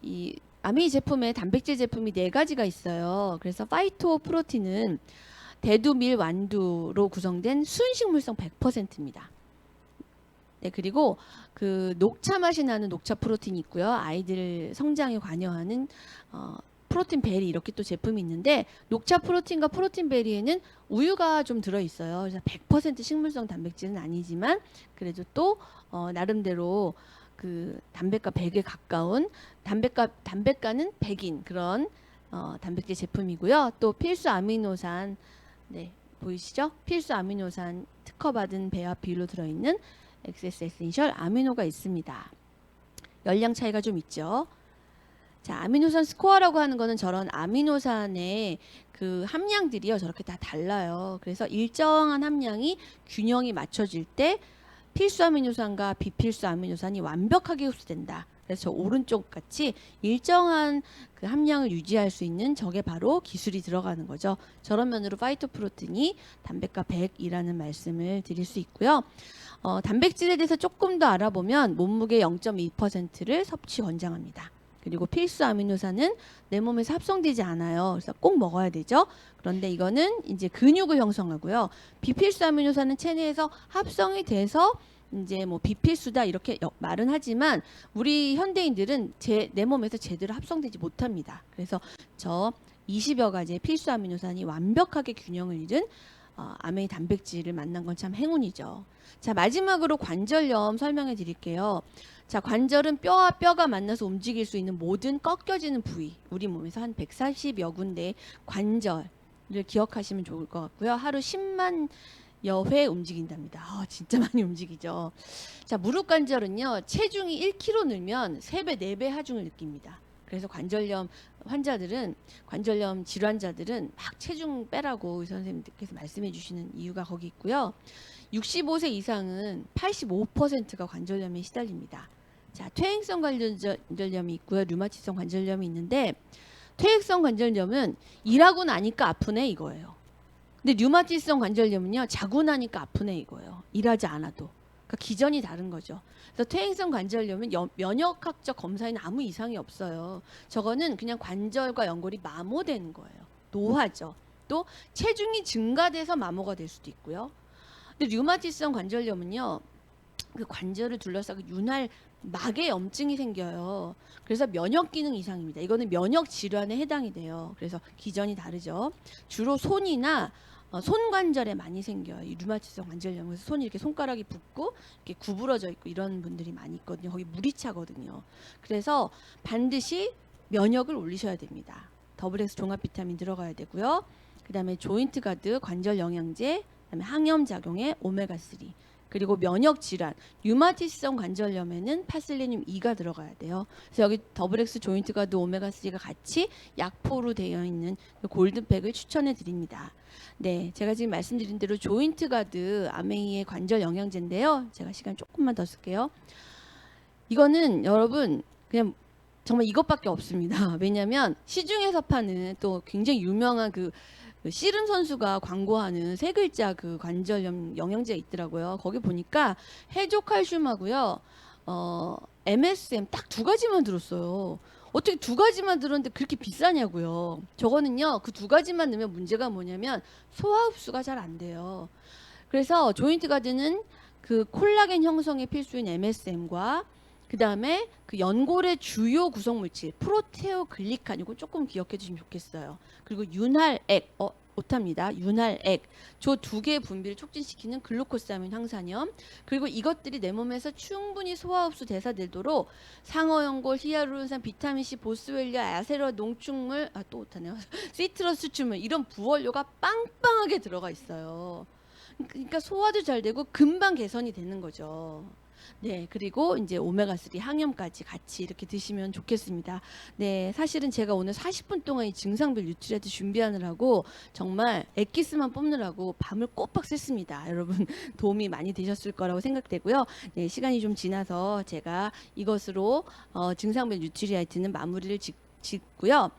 이 아미 제품에 단백질 제품이 4가지가 있어요. 그래서 파이토프로틴은 대두, 밀, 완두로 구성된 순식물성 100%입니다. 네, 그리고 그 녹차 맛이 나는 녹차 프로틴이 있고요. 아이들 성장에 관여하는 프로틴 베리 이렇게 또 제품이 있는데 녹차 프로틴과 프로틴 베리에는 우유가 좀 들어 있어요. 그래서 100% 식물성 단백질은 아니지만 그래도 또 나름대로 그 단백과 100에 가까운 단백가는 100인 그런 단백질 제품이고요. 또 필수 아미노산 네, 보이시죠? 필수 아미노산 특허받은 배합 비율로 들어 있는 엑세스 에센셜 아미노가 있습니다. 열량 차이가 좀 있죠. 자, 아미노산 스코어라고 하는 거는 저런 아미노산의 그 함량들이요. 저렇게 다 달라요. 그래서 일정한 함량이 균형이 맞춰질 때 필수 아미노산과 비필수 아미노산이 완벽하게 흡수된다. 그래서 저 오른쪽 같이 일정한 그 함량을 유지할 수 있는 저게 바로 기술이 들어가는 거죠. 저런 면으로 파이토프로틴이 단백가 100이라는 말씀을 드릴 수 있고요. 단백질에 대해서 조금 더 알아보면 몸무게 0.2%를 섭취 권장합니다. 그리고 필수 아미노산은 내 몸에서 합성되지 않아요. 그래서 꼭 먹어야 되죠. 그런데 이거는 이제 근육을 형성하고요. 비필수 아미노산은 체내에서 합성이 돼서 이제 뭐 비필수다 이렇게 말은 하지만 우리 현대인들은 내 몸에서 제대로 합성되지 못합니다. 그래서 저 20여 가지의 필수 아미노산이 완벽하게 균형을 잃은 아메이 단백질을 만난 건 참 행운이죠. 자, 마지막으로 관절염 설명해 드릴게요. 자, 관절은 뼈와 뼈가 만나서 움직일 수 있는 모든 꺾여지는 부위, 우리 몸에서 한 140여 군데 관절을 기억하시면 좋을 것 같고요. 하루 10만 여회 움직인답니다. 진짜 많이 움직이죠. 자, 무릎 관절은요, 체중이 1kg 늘면 3배, 4배 하중을 느낍니다. 그래서 관절염 환자들은, 관절염 질환자들은 막 체중 빼라고 의사 선생님들께서 말씀해 주시는 이유가 거기 있고요. 65세 이상은 85%가 관절염에 시달립니다. 자, 퇴행성 관절염이 있고요. 류마티성 관절염이 있는데, 퇴행성 관절염은 일하고 나니까 아프네 이거예요. 근데 류마티성 관절염은요, 자고 나니까 아프네 이거예요. 일하지 않아도. 그러니까 기전이 다른 거죠. 그래서 퇴행성 관절염은 면역학적 검사에는 아무 이상이 없어요. 저거는 그냥 관절과 연골이 마모되는 거예요. 노화죠. 또 체중이 증가돼서 마모가 될 수도 있고요. 근데 류마티성 관절염은요, 그 관절을 둘러싸고 윤활 막에 염증이 생겨요. 그래서 면역 기능 이상입니다. 이거는 면역 질환에 해당이 돼요. 그래서 기전이 다르죠. 주로 손이나 손관절에 많이 생겨요. 이 류마티성 관절염. 그래서 손이 이렇게 손가락이 붓고 이렇게 구부러져 있고 이런 분들이 많이 있거든요. 거기 물이 차거든요. 그래서 반드시 면역을 올리셔야 됩니다. 더블엑스 종합 비타민 들어가야 되고요. 그다음에 조인트 가드 관절 영양제, 그다음에 항염 작용의 오메가3. 그리고 면역 질환, 류마티성 관절염에는 파슬리늄 E가 들어가야 돼요. 그래서 여기 더블엑스 조인트 가드 오메가3가 같이 약포로 되어 있는 그 골든팩을 추천해 드립니다. 네, 제가 지금 말씀드린 대로 조인트 가드 아메이의 관절 영양제인데요. 제가 시간 조금만 더 쓸게요. 이거는 여러분 그냥 정말 이것밖에 없습니다. 왜냐하면 시중에서 파는 또 굉장히 유명한 그 씨름 선수가 광고하는 3글자 그 관절염 영양제가 있더라고요. 거기 보니까 해조칼슘하고요, MSM 딱 2가지만 들었어요. 어떻게 2가지만 들었는데 그렇게 비싸냐고요. 저거는요, 그 2가지만 넣으면 문제가 뭐냐면 소화 흡수가 잘 안 돼요. 그래서 조인트 가드는 그 콜라겐 형성에 필수인 MSM과 그 다음에 그 연골의 주요 구성 물질 프로테오글리칸, 이거 조금 기억해 주시면 좋겠어요. 그리고 윤활액, 오탑니다. 윤활액, 저 2개의 분비를 촉진시키는 글루코사민 항산염, 그리고 이것들이 내 몸에서 충분히 소화 흡수 대사되도록 상어연골, 히알루론산, 비타민C, 보스웰리아, 아세로 농축물, 또 오타네요. 시트러스 추출 이런 부원료가 빵빵하게 들어가 있어요. 그러니까 소화도 잘 되고 금방 개선이 되는 거죠. 네, 그리고 이제 오메가3 항염까지 같이 이렇게 드시면 좋겠습니다. 네, 사실은 제가 오늘 40분 동안 이 증상별 뉴트리아트 준비하느라고 정말 엑기스만 뽑느라고 밤을 꼬박 샜습니다. 여러분 도움이 많이 되셨을 거라고 생각되고요. 네, 시간이 좀 지나서 제가 이것으로 증상별 뉴트리아트는 마무리를 짓고요.